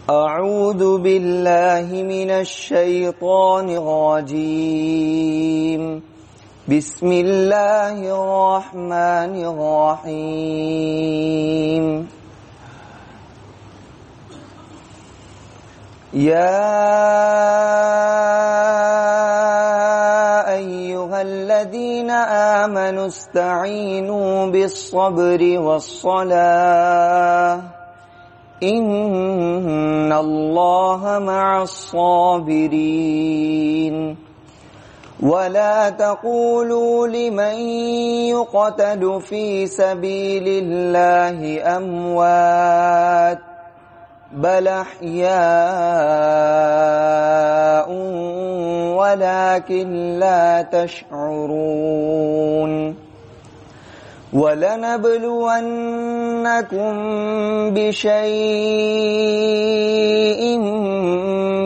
أعوذ بالله من الشيطان الرجيم. بسم الله الرحمن الرحيم. يا أيها الذين آمنوا استعينوا بالصبر والصلاة إن الله مع الصابرين. ولا تقولوا لمن يقتل في سبيل الله أموات بل أحياء ولكن لا تشعرون. ولنبلونكم بشيء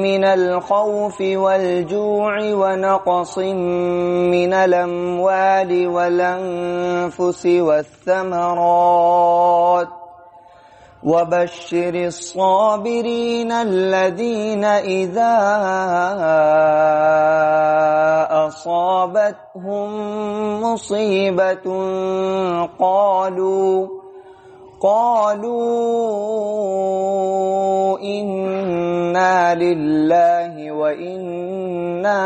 من الخوف والجوع ونقص من الأموال والأنفس والثمرات وبشر الصابرين الذين إذا أصابتهم مصيبة قالوا إنا لله وإنا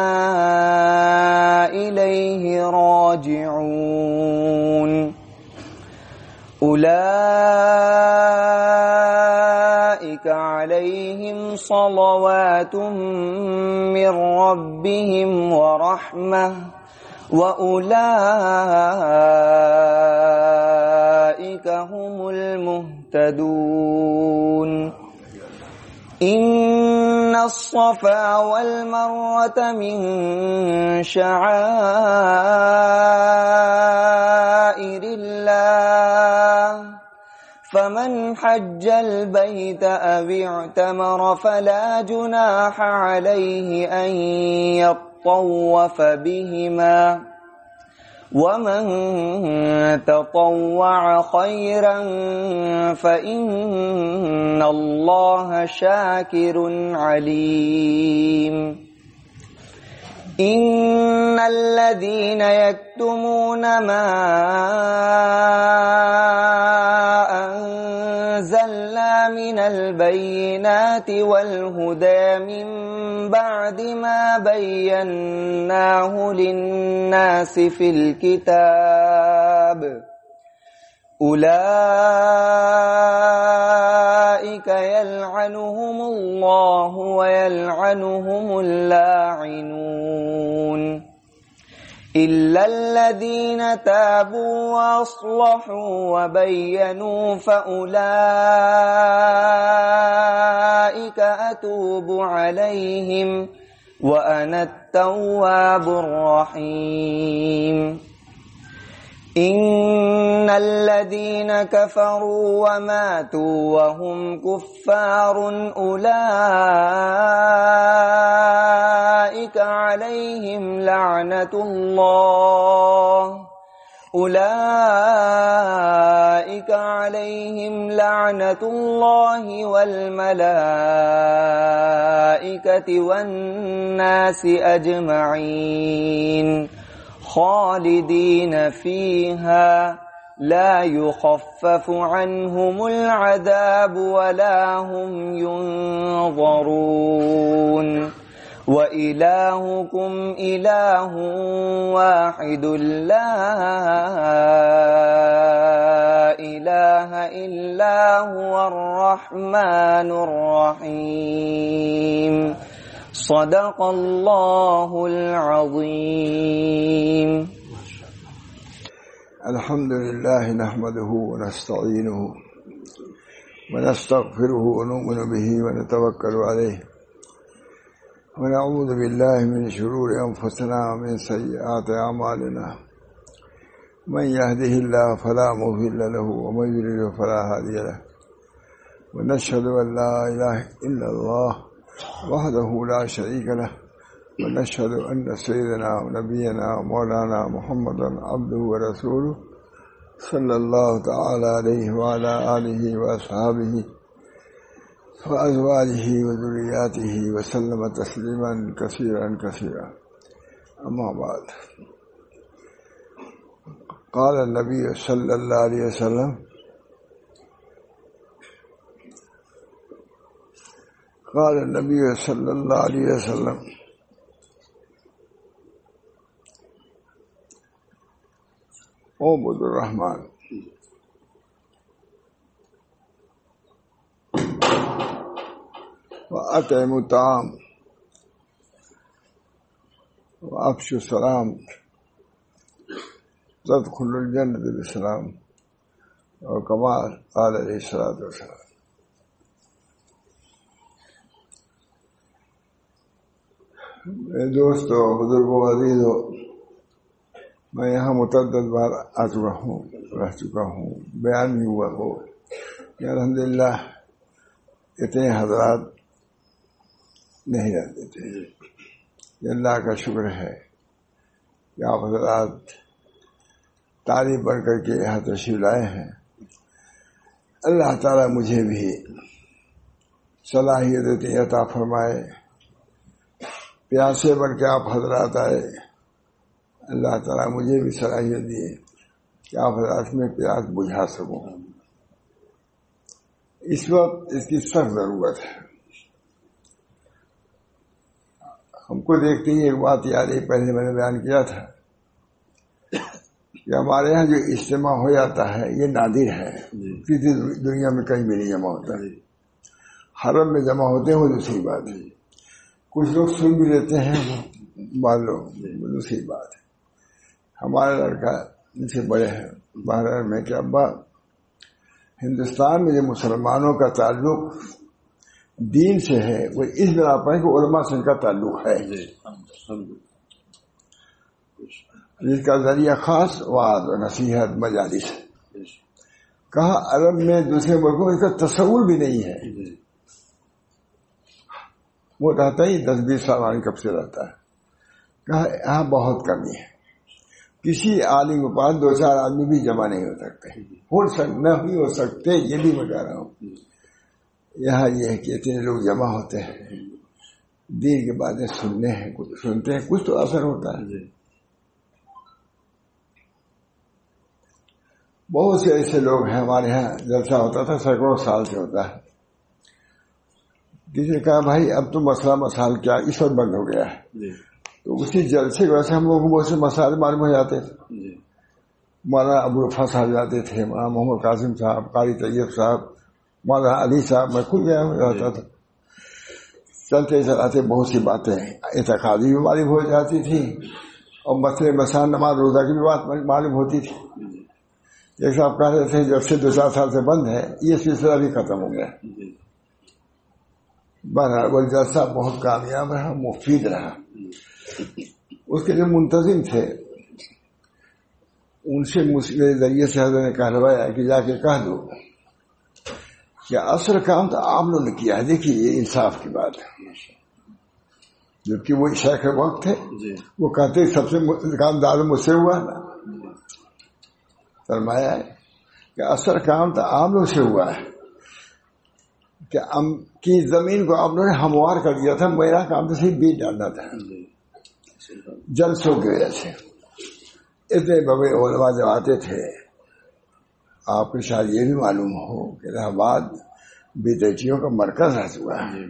إليه راجعون. أولئك عليهم صلوات من ربهم ورحمة وأولئك هم المهتدون. إن الصفا والمروة من شعائر الله فمن حج البيت أو اعتمر فلا جناح عليه أن يطوف بهما ومن تطوع خيرا فإن الله شاكر عليم. إن الذين يكتمون ما أنزلنا من البينات والهدى من بعد ما بيناه للناس في الكتاب أولئك يلعنهم الله ويلعنهم اللاعنون إلا الذين تابوا وأصلحوا وبينوا فأولئك أتوب عليهم وأنا التواب الرحيم. إن الذين كفروا وماتوا وهم كفار أولئك عليهم لعنة الله والملائكة والناس أجمعين خالدين فيها لا يخفف عنهم العذاب ولا هم ينظرون. وإلهكم إله واحد لا إله إلا هو الرحمن الرحيم. صدق الله العظيم. الحمد لله نحمده ونستعينه ونستغفره ونؤمن به ونتوكل عليه ونعوذ بالله من شرور أنفسنا ومن سيئات أعمالنا. من يهده الله فلا مضل له ومن يضلل فلا هادي له. ونشهد أن لا إله إلا الله وحده لا شريك له ونشهد أن سيدنا ونبينا ومولانا محمدا عبده ورسوله صلى الله تعالى عليه وعلى آله وأصحابه وأزواجه وذرياته وسلم تسليما كثيرا كثيرا. أما بعد، قال النبي صلى الله عليه وسلم قال النبي صلى الله عليه وسلم اعبدوا الرحمن وأطعموا الطعام وأفشوا السلام تدخلوا الجنة بالسلام، اور كما قال علیہ الصلوۃ والسلام. میرے دوستو، بزرگوں، عزیزو، میں یہاں متعدد بار رہ چکا ہوں، بیان بھی ہوا ہو کہ الحمدللہ اتنے حضرات نہیں رہتے تھے. یہ اللہ کا شکر ہے کہ آپ حضرات تعریف بڑھ کر کے یہاں تشریف لائے ہیں. اللہ تعالیٰ مجھے بھی صلاحیت عطا فرمائے. پیاسے بن کے آپ حضرات آئے، اللہ تعالیٰ مجھے بھی صلاحیت دیے کہ آپ حضرات میں پیاس بجھا سکوں. اس وقت اس کی سخت ضرورت ہے. ہم کو دیکھتے ہی ایک بات یاد ہے، پہلے میں نے بیان کیا تھا کہ ہمارے یہاں جو اجتماع ہو جاتا ہے یہ نادر ہے، کسی دنیا میں کہیں بھی نہیں جمع ہوتا. حرم میں جمع ہوتے ہیں وہ دوسری بات ہے، کچھ لوگ سن بھی لیتے ہیں، مان لو دوسری بات ہے. ہمارا لڑکا ان سے بڑے ہیں باہر میں کہ ابا ہندوستان میں جو مسلمانوں کا تعلق دین سے ہے وہ اس بنا پر کہ علماء سے ان کا تعلق ہے، جس کا ذریعہ خاص وعظ و نصیحت مجالس ہے. کہا عرب میں دوسرے ملکوں میں اس کا تصور بھی نہیں ہے. وہ رہتا ہی 10-20 سال کب سے رہتا ہے. کہا یہاں بہت کمی ہے، کسی عالم کے پاس 2-4 آدمی بھی جمع نہیں ہو سکتے، نہیں ہو سکتے. یہ بھی میں کہہ رہا ہوں. یہاں یہ ہے کہ اتنے لوگ جمع ہوتے ہیں، دین کی باتیں سنتے ہیں، کچھ تو اثر ہوتا ہے. بہت سے ایسے لوگ ہیں ہمارے یہاں جلسہ ہوتا تھا، سینکڑوں سال سے ہوتا ہے. کسی نے کہا بھائی اب تو مسئلہ مسائل کیا اس وقت بند ہو گیا ہے. تو اسی جلسے کی وجہ سے ہم لوگوں کو بہت سے مسائل معلوم ہو جاتے تھے. مولانا ابو الفا صاحب جاتے تھے، مولانا محمد قاسم صاحب، قاری طیب صاحب، مولانا علی صاحب، میں خود گیا رہتا تھا. چلتے چلاتے بہت سی باتیں اعتقادی بھی معلوم ہو جاتی تھی، اور مسئلے مسائل نماز روزہ کی بھی بات معلوم ہوتی تھی. ایک صاحب کہہ رہے تھے جب سے 2-4 سال سے بند ہے یہ سلسلہ بھی ختم ہو گیا. بہرحال وہ جلسہ بہت کامیاب رہا، مفید رہا. اس کے جو منتظم تھے ان سے میرے ذریعے سے حضرت نے کہلوایا کہ جا کے کہہ دو کہ اصل کام تو آپ لوگوں نے کیا ہے. دیکھیے یہ انصاف کی بات ہے، جبکہ وہ شیخ وقت تھے، وہ کہتے سب سے کام دار مجھ سے ہوا نا. فرمایا ہے کہ اصل کام تو آپ لوگ سے ہوا ہے کہ زمین کو آپ لوگوں نے ہموار کر دیا تھا. میرا کام تو صرف بیج ڈالنا تھا جلسوں کی وجہ سے. اتنے بڑے علماء جب آتے تھے، آپ کو شاید یہ بھی معلوم ہو کہ الہ آباد بدعتیوں کا مرکز رہ چکا ہے.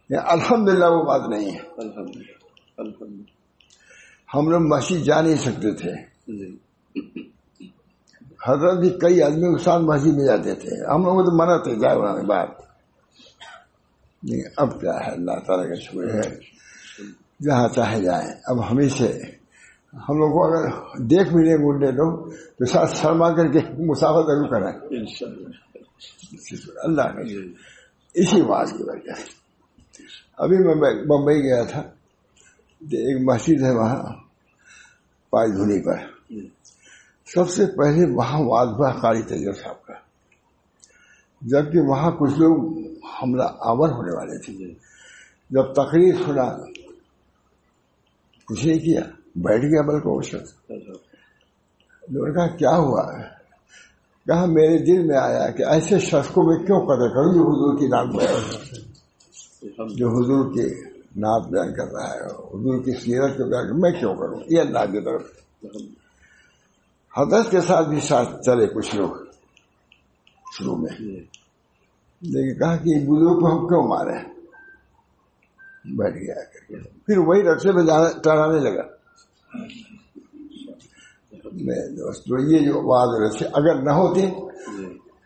الحمدللہ وہ بات نہیں ہے. ہم لوگ مسجد جا نہیں سکتے تھے، حضرت بھی کئی آدمی استاد مسجد میں جاتے تھے، ہم لوگوں کو تو منع تھے جائے وہاں کی بات نہیں. اب کیا ہے، اللہ تعالیٰ کا شکر ہے، جہاں چاہے جائیں. اب ہمیشہ ہم لوگ کو اگر دیکھ بھی لیں گنڈے لوگ تو ساتھ شرما کر کے مسافر ضرور کرائیں اللہ کا. اسی بات کی وجہ سے ابھی میں بمبئی گیا تھا، ایک مسجد ہے وہاں پائی دھونی پر. سب سے پہلے وہاں واضح قاری طیب صاحب کا، جبکہ وہاں کچھ لوگ حملہ آور ہونے والے تھے. جب تقریر سنا کچھ نہیں کیا، بیٹھ گیا بلکہ وہ شخص. لوگوں نے کہا کیا ہوا؟ کہا میرے دل میں آیا کہ ایسے شخص کو میں کیوں قدر کروں جو حضور کی نعت بیان جو حضور کی نعت بیان کر رہا ہے، حضور کی سیرت کو بیان میں کیوں کروں، یہ اللہ کی طرف۔ حضرت کے ساتھ بھی ساتھ چلے کچھ لوگ شروع میں، لیکن کہا کہ بزرگ کو ہم کیوں مارے، بیٹھ گیا کر کے پھر وہی رقصے میں ٹہرانے لگا۔ دوستو یہ جو آواز رسی اگر نہ ہوتی،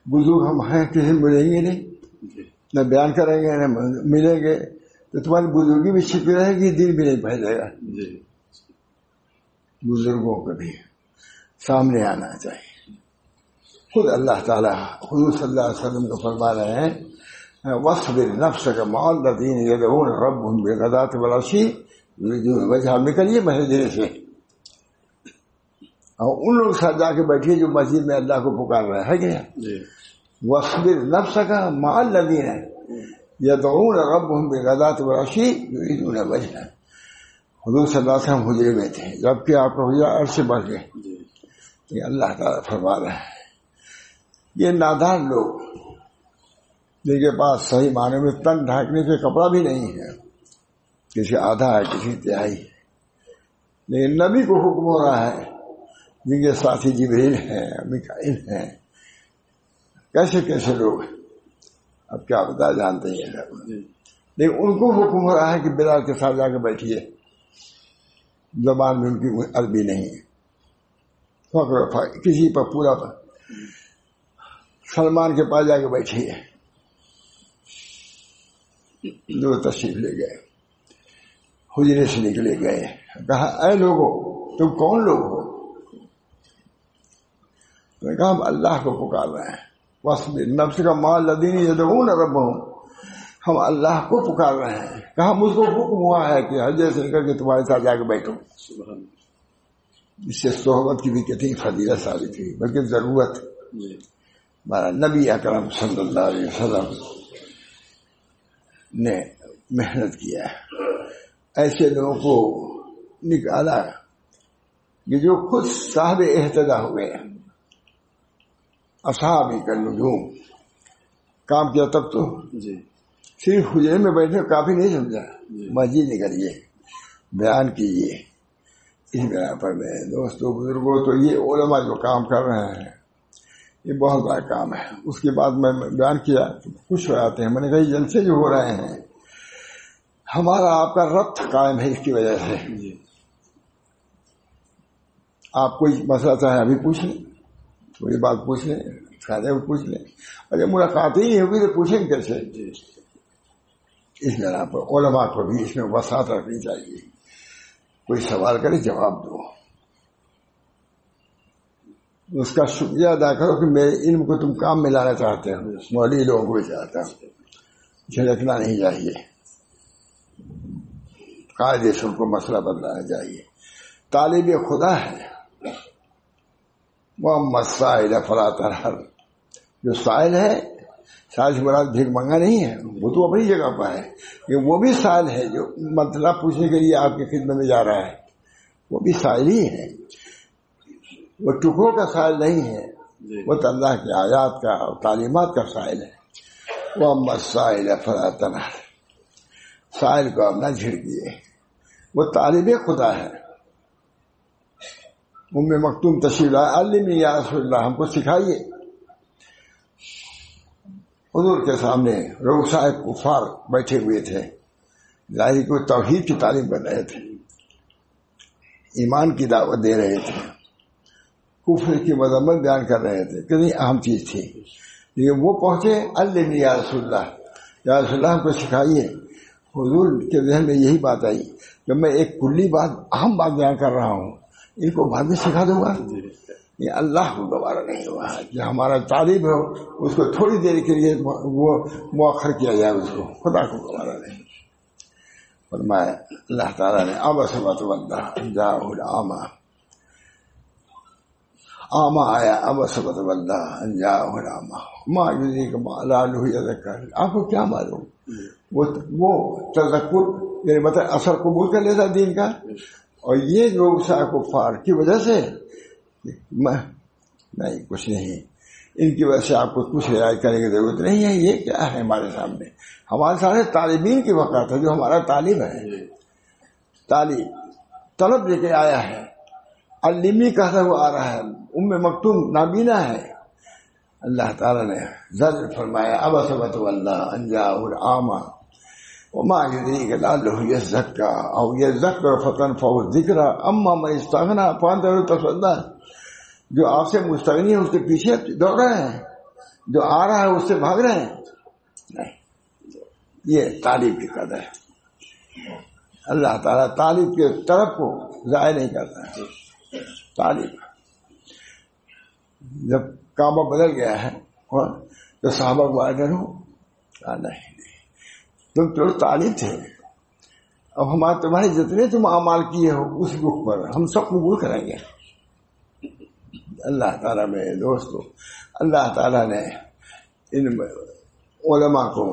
بزرگ ہم ہیں کسی ملیں گے نہیں، نہ بیان کریں گے نہ ملیں گے، تو تمہاری بزرگی بھی چھپی رہے گی، دل بھی نہیں پھیلے گا۔ بزرگوں کو بھی سامنے آنا چاہیے۔ خود اللہ تعالیٰ حضور صلی اللہ علیہ وسلم کو فرما رہے ہیں وَاصْبِرْ نَفْسَكَ مَعَ الَّذِينَ يَدْعُونَ رَبَّهُمْ بِالْغَدَاةِ وَالْعَشِيِّ يُرِيدُونَ وَجْهَهُ، نکلیے مسجد سے اور ان لوگ ساتھ جا کے بیٹھیے جو مسجد میں اللہ کو پکار رہے ہیں کیا؟ وَاصْبِرْ نَفْسَكَ مَعَ الَّذِينَ يَدْعُونَ رَبَّهُمْ بِالْغَدَاةِ وَالْعَشِيِّ يُرِيدُونَ وَجْهَهُ۔ حضور صلی اللہ علیہ وسلم حجرے میں تھے، جبکہ آپ کا حجرہ عرش سے بڑھ گئے۔ یہ اللہ تعالیٰ فرما رہے ہیں یہ نادان لوگ جن کے پاس صحیح معنی میں تن ڈھانکنے کے کپڑا بھی نہیں ہے، کسی آدھا ہے کسی تہائی ہے، لیکن نبی کو حکم ہو رہا ہے جن کے ساتھی جبریل ہیں میکائیل ہیں، کیسے کیسے لوگ ہیں، اب کیا بتا جانتے ہیں، لیکن ان کو حکم ہو رہا ہے کہ بلال کے ساتھ جا کے بیٹھیے، زبان میں ان کی عربی نہیں ہے، کسی پر پورا پر سلمان کے پاس جا کے بیٹھیے، جو تشریف لے گئے، حجرے سے نکلے گئے، کہا اے لوگوں تم کون لوگ ہو؟ تو کہا ہم اللہ کو پکار رہے ہیں، وَاصْبِرْ نَفْسَكَ مَعَ الَّذِينَ يَدْعُونَ رَبَّهُمْ، ہم اللہ کو پکار رہے ہیں۔ کہا مجھ کو حکم ہوا ہے کہ حجرے سے نکل کے تمہارے ساتھ جا کے بیٹھوں۔ اس سے صحبت کی بھی کتنی فضیلت ثابت ہوئی، بلکہ ضرورت۔ نبی اکرم صلی اللہ علیہ وسلم نے محنت کیا ہے، ایسے لوگوں کو نکالا کہ جو خود صاحب اہتدا ہوئے، اصحابی کا نجوم کام کیا، تب تو صرف حجرے میں بیٹھے کافی نہیں سمجھا، مسجد نکلیے بیان کیجیے۔ اس بنا پر میں دوستوں بزرگوں تو یہ علماء جو کام کر رہے ہیں یہ بہت بڑا کام ہے۔ اس کے بعد میں بیان کیا تو خوش ہو جاتے ہیں، میں نے کہا یہ جلسے جو ہو رہے ہیں ہمارا آپ کا ربط قائم ہے، اس کی وجہ سے آپ کوئی مسئلہ چاہے ابھی پوچھ لیں، تھوڑی بات پوچھ لیں، فائدہ پوچھ لیں، اور جب ملاقات ہی نہیں ہوگی تو پوچھیں کیسے؟ اس بنا پر علماء کو بھی اس میں وسعت رکھنی چاہیے، کوئی سوال کرے جواب دو، اس کا شکریہ ادا کرو کہ میرے علم کو تم کام میں لانا چاہتے ہو، مولوی لوگوں کو بھی چاہتا ہوں، جھجکنا نہیں چاہیے، قاعدے سے ان کو مسئلہ بدلانا چاہیے۔ طالب خدا ہے وہ مسائل فلا تنہر، جو سائل ہے، سائل سے مراد بھیک منگا نہیں ہے، وہ تو اپنی جگہ پر ہے، کہ وہ بھی سائل ہے جو مسئلہ پوچھنے کے لیے آپ کی خدمت میں جا رہا ہے، وہ بھی سائل ہی ہے، وہ ٹکڑوں کا سائل نہیں ہے، وہ تو اللہ کی آیات کا اور تعلیمات کا سائل ہے۔ وہ مسائل فلا تنہر، سائل کو آپ نہ جھڑکیے، وہ طالب خدا ہے۔ ام مکتوم تشریف لائے، علمنی یا رسول اللہ، ہم کو سکھائیے۔ حضور کے سامنے رؤسائے کفار بیٹھے ہوئے تھے، ظاہر کو توحید کی تعلیم کر رہے تھے، ایمان کی دعوت دے رہے تھے، کفر کی مذمت بیان کر رہے تھے، کتنی اہم چیز تھی، لیکن وہ پہنچے علمنی یا رسول اللہ، یا رسول اللہ ہم کو سکھائیے۔ حضور کے ذہن میں یہی بات آئی کہ میں ایک کلی بات، اہم بات بیان کر رہا ہوں، ان کو بعد میں سکھا دوں گا، یہ اللہ کو دوبارہ نہیں ہوا ہے کہ ہمارا طالب ہے اس کو تھوڑی دیر کے لیے وہ مؤخر کیا جائے، اس کو خدا کو دوبارہ نہیں۔ فرمایا اللہ تعالیٰ نے عبس وتولى ان جاءه الأعمى، آما آیا، عبس وتولى ان جاءه الأعمى ما يدريك لعله يذكر، آپ کو کیا معلوم وہ تذکر یعنی مطلب اثر قبول کر لیتا دین کا، اور یہ لوگ کفار کی وجہ سے نہیں کچھ نہیں، ان کی وجہ سے آپ کو کچھ رعایت کرنے کی ضرورت نہیں ہے. یہ کیا ہے ہمارے سامنے؟ ہمارے سامنے طالبین کی وقت ہے جو ہمارا طالب ہے، طالب طلب لے کے آیا ہے، علمی کہتا ہوا آ رہا ہے، مکتوم نابینا ہے. اللہ تعالیٰ نے زجر فرمایا ابس وتولى ان جاءه الاعمى وما يدريك لعله يزكى او يذكر فتنفعه الذكرى اما من استغنى فانت تصدى. جو آپ سے مستغنی ہے اس کے پیچھے دوڑ رہے ہیں، جو آ رہا ہے اس سے بھاگ رہے ہیں. نہیں، یہ طالب کی قدر ہے. اللہ تعالیٰ طالب کے طرف کو ضائع نہیں کرتا ہے. طالب جب کعبہ بدل گیا ہے تو صحابہ کو نہیں تم تو طالب تھے، اب ہمارے تمہارے جتنے تم اعمال کیے ہو اس رخ پر ہم سب قبول کریں گے. اللہ تعالیٰ میں دوستو، اللہ تعالیٰ نے ان علماء کو،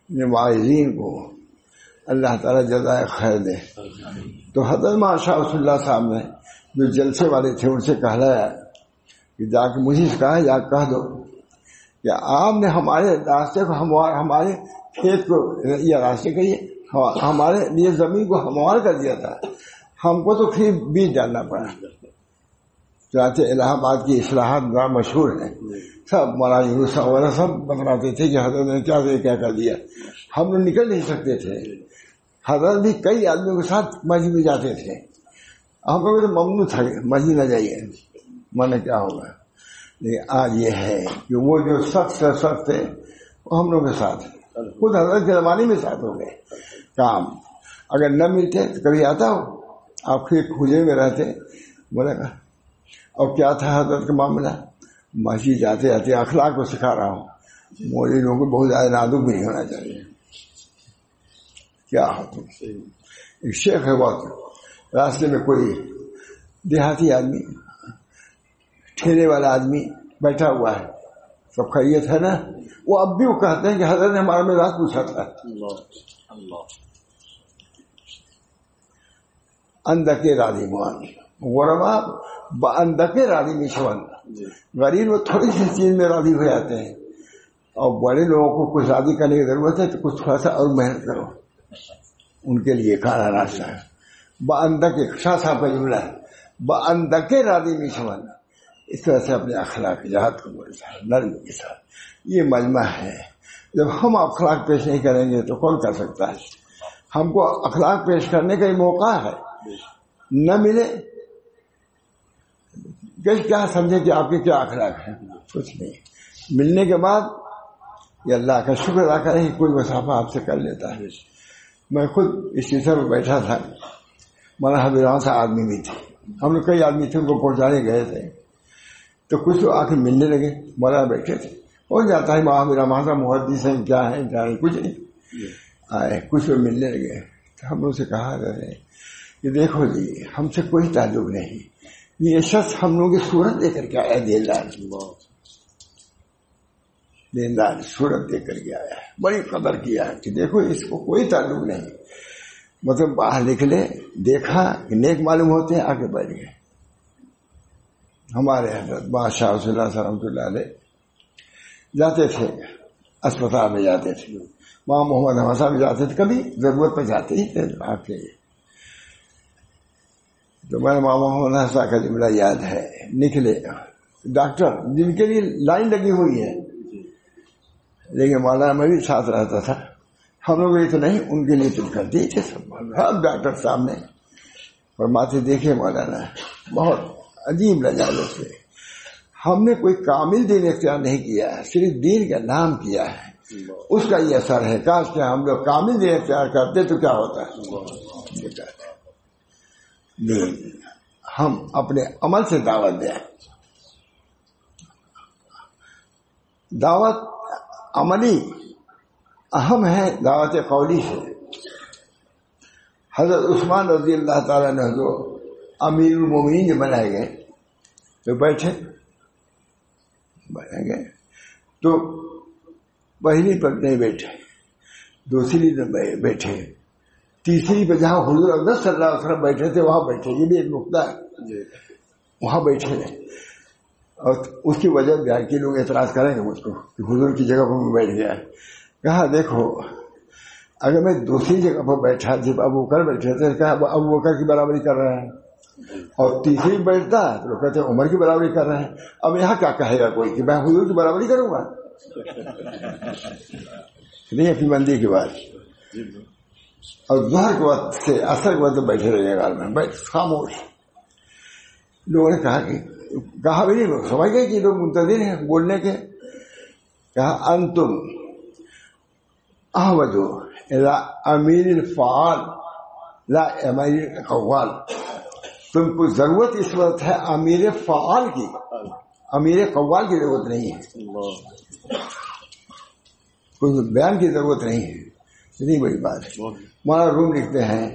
ان واعظین کو اللہ تعالیٰ جزائے خیر دے. تو حضرت شاہ رسول اللہ صاحب نے جو جلسے والے تھے ان سے کہلایا کہ جا کے مجھے کہا یا کہہ دو کہ آپ نے ہمارے راستے کو ہمارے کھیت کو یا راستے کہیے ہمارے لیے زمین کو ہموار کر دیا تھا، ہم کو تو پھر بیج ڈالنا پڑا. چنانچہ الہ آباد کی اصلاحات بڑا مشہور ہیں، سب مولانا یونس وغیرہ سب بتلاتے تھے کہ حضرت نے کیا کر دیا. ہم لوگ نکل نہیں سکتے تھے. حضرت بھی کئی آدمیوں کے ساتھ مسجد میں جاتے تھے. ہم کو تو ممنوع تھا مسجد نہ جائیے، مانا کیا ہوگا. لیکن آج یہ ہے کہ وہ جو سخت سے سخت تھے وہ ہم لوگ کے ساتھ خود حضرت کے زمانے میں ساتھ ہو گئے. کام اگر نہ ملتے تو کبھی آتا ہو آپ کے کھجے میں رہتے، بولے گا اور کیا تھا حضرت کا معاملہ. مسجد جاتے جاتے اخلاق کو سکھا رہا ہوں. مولوی لوگوں کو بہت زیادہ نازک بھی نہیں ہونا چاہیے. کیا ہو تم ایک شیخ ہے بہت، راستے میں کوئی دیہاتی آدمی، ٹھیلے والا آدمی بیٹھا ہوا ہے، سب خیریت ہے نا؟ وہ اب بھی وہ کہتے ہیں کہ حضرت نے ہمارے میں رات پوچھا تھا. اندکے رادی مان غربا اندکے رادی مشون. غریب لوگ تھوڑی سی چیز میں راضی ہو جاتے ہیں، اور بڑے لوگوں کو کچھ شادی کرنے کی ضرورت ہے تو کچھ تھوڑا سا اور محنت کرو. ان کے لیے کھانا ناشتہ ہے. باندکے شاہ صاحب کا جملہ ہے، باندکے رادی مشون. اس طرح سے اپنے اخلاق جہاد کو بولتا ہے نرمی کے ساتھ. یہ مجمع ہے. جب ہم اخلاق پیش نہیں کریں گے تو کون کر سکتا ہے؟ ہم کو اخلاق پیش کرنے کا یہ موقع ہے. نہ ملے کیا سمجھے کہ آپ کے کیا اخلاق ہیں؟ کچھ نہیں. ملنے کے بعد یہ اللہ کا شکر ادا کریں کہ کوئی مسافہ آپ سے کر لیتا ہے. میں خود اس سلسلے میں بیٹھا تھا، مولانا حبیب سے آدمی بھی تھے، ہم لوگ کئی آدمی تھے ان کو پہنچانے گئے تھے. تو کچھ آ کے ملنے لگے، مولانا بیٹھے تھے. ہو جاتا ہے وہاں میرا ماضا محدث ہیں، کیا ہے کیا نہیں، کچھ نہیں. آئے کچھ لوگ ملنے لگے تو ہم لوگ سے کہا رہے کہ دیکھو جی ہم سے کوئی تعلق نہیں، یہ شخص ہم لوگوں کی صورت دے کر کے آیا، دیندار صورت دے کر کے آیا ہے، بڑی قدر کیا ہے کہ دیکھو اس کو کوئی تعلق نہیں. مطلب باہر نکلے دیکھا کہ نیک معلوم ہوتے ہیں، آگے بڑھ گئے. ہمارے حضرت بادشاہ رسول اللہ رحمۃ اللہ علیہ جاتے تھے، اسپتال میں جاتے تھے، وہاں محمد احمد صاحب جاتے تھے، کبھی ضرورت پہ جاتے ہی تھے آپ کے. تو میں ماما محمد حسن کا جملہ یاد ہے. نکلے ڈاکٹر جن کے لیے لائن لگی ہوئی ہے، لیکن مولانا میں بھی ساتھ رہتا تھا. ہم لوگ یہ تو نہیں، ان کے لیے تم کرتے ہی تھے سب. ہر ڈاکٹر سامنے فرماتے دیکھے مولانا بہت عجیب لجاجت سے ہم نے کوئی کامل دین اختیار نہیں کیا ہے، صرف دین کا نام کیا ہے، اس کا یہ اثر ہے. کاش کہ ہم لوگ کامل دین اختیار کرتے تو کیا ہوتا ہے. دین ہم اپنے عمل سے دعوت دیں. دعوت عملی اہم ہے دعوت قولی سے. حضرت عثمان رضی اللہ تعالیٰ نے جو امیر المومنین جو بنائے گئے تو بیٹھے گئے تو پہلی پر نہیں بیٹھے، دوسری پر بیٹھے، تیسری پہ جہاں حضور اقدس صلی اللہ علیہ وسلم بیٹھے تھے وہاں بیٹھے. یہ بھی ایک نقطہ ہے، وہاں بیٹھے رہے. اور اس کی وجہ بیان کی، لوگ اعتراض کریں گے مجھ کو کہ حضور کی جگہ پر میں بیٹھ گیا ہے. کہا دیکھو اگر میں دوسری جگہ پر بیٹھا جب ابو بکر بیٹھے تھے، کہا ابو بکر کی برابری کر رہے ہیں، اور تیسری بیٹھتا تو لوگ کہتے ہیں عمر کی برابری کر رہے ہیں. اب یہاں کیا کہے گا کوئی کہ میں حضور کی برابری کروں گا؟ نہیں اپنی بندی کی بات. اور ظہر کے وقت سے اثر کے وقت بیٹھے رہے گا میں خاموش. لوگوں نے کہا بھی نہیں، لوگ سمجھ گئے کہ لوگ منتظر ہیں بولنے کے. کہا انتم احمد امیر الفعال لا امیر القوال. تم کو ضرورت اس وقت ہے امیر فعال کی، امیر قوال کی ضرورت نہیں ہے، کوئی بیان کی ضرورت نہیں ہے. اتنی بڑی بات ہے. مولانا روم لکھتے ہیں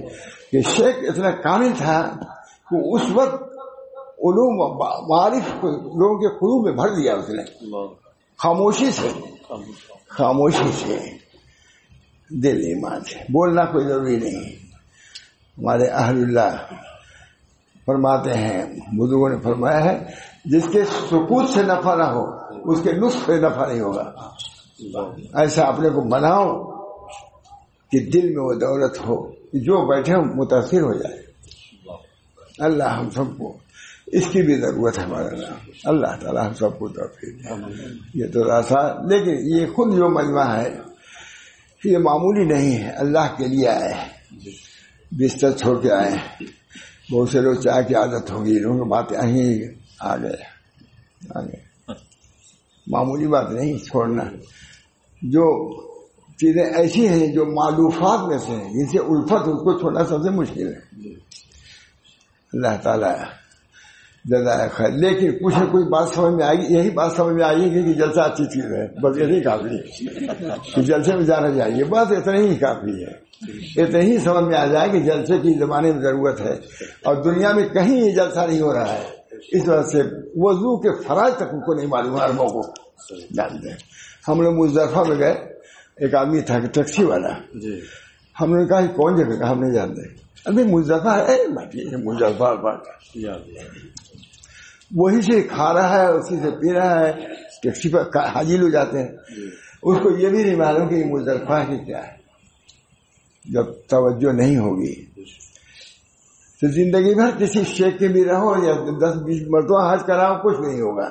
کہ شیخ اتنا کامل تھا کہ اس وقت علوم معارف لوگوں کے قلوب میں بھر دیا اس نے، خاموشی سے دل ایمان سے. بولنا کوئی ضروری نہیں. ہمارے اہل اللہ فرماتے ہیں، بزرگوں نے فرمایا ہے جس کے سکوت سے نفع نہ ہو اس کے نطق سے نفع نہیں ہوگا. ایسا اپنے کو بناؤ کہ دل میں وہ دولت ہو جو بیٹھے ہو متاثر ہو جائے. اللہ ہم سب کو اس کی بھی ضرورت ہے مولانا. اللہ تعالیٰ ہم سب کو توفیق دے. یہ تو راستہ، لیکن یہ خود جو مجمع ہے یہ معمولی نہیں ہے. اللہ کے لیے آئے، بستر چھوڑ کے آئے. بہت سے لوگ چائے کی عادت ہوگی، لوگوں کی باتیں آ گئے. معمولی بات نہیں چھوڑنا. جو چیزیں ایسی ہیں جو معلوفات میں سے ہیں جن سے الفت، اس کو چھوڑنا سب سے مشکل ہے. اللہ تعالیٰ جزائے خیر. لیکن کچھ نہ کچھ بات سمجھ میں آئے گی. یہی بات سمجھ میں آئے گی کہ جلسہ اچھی چیز ہے، بس یہی کافی کہ جلسے میں جانا چاہیے، بس اتنا ہی کافی ہے. اتنا ہی سمجھ میں آ جائے کہ جلسے کی زمانے میں ضرورت ہے اور دنیا میں کہیں یہ جلسہ نہیں ہو رہا ہے. اس وجہ سے وضو کے فرائض تک ان کو نہیں معلوم، عربوں کو جانتے ہیں. ہم لوگ مزدلفہ میں گئے، ایک آدمی تھا کہ ٹیکسی والا. ہم نے کہا کون جگہ کا، ہم نہیں جانتے. ابھی مزدلفہ ہے، مزدلفہ وہی سے کھا رہا ہے، اسی سے پی رہا ہے. ٹیکسی پر حاجی لوگ جاتے ہیں، اس کو یہ بھی نہیں معلوم کہ یہ مزدلفہ کی کیا ہے. جب توجہ نہیں ہوگی تو زندگی بھر کسی شیخ کے بھی رہو یا 10-20 مرتبہ حج کراؤ، کچھ نہیں ہوگا